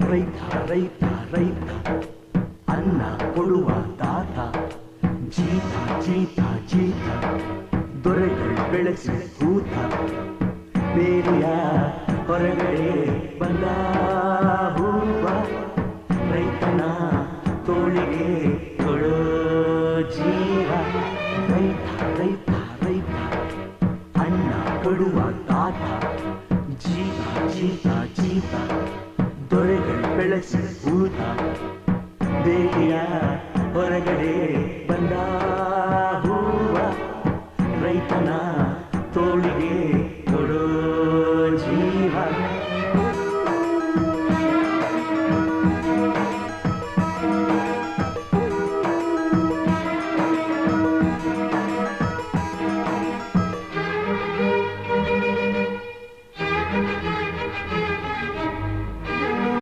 ರೈತ ರೈತ ರೈತ ಅನ್ನ ಕೊಡುವ ತಾತ ಜೀತ ಜೀತ ಜೀತ ದೊರೆಗಳು ಬೆಳೆಸಿ ಕೂತ ಬೇರೆಯ ಹೊರಗಡೆ ಬಂದ ಹೂವ ರೈತನ ತೋಳಿಗೆ ಕೊಡೋ ಜೀವ ರೈತ ರೈತ ರೈತ ಅನ್ನ ಕೊಡುವ ತಾತ ಜೀತ ಜೀತ ಜೀತ ದೊರೆಗಳು ಬೆಳೆಸಿ ಕೂತ ಬೇರೆಯ ಹೊರಗಡೆ ಬಂದ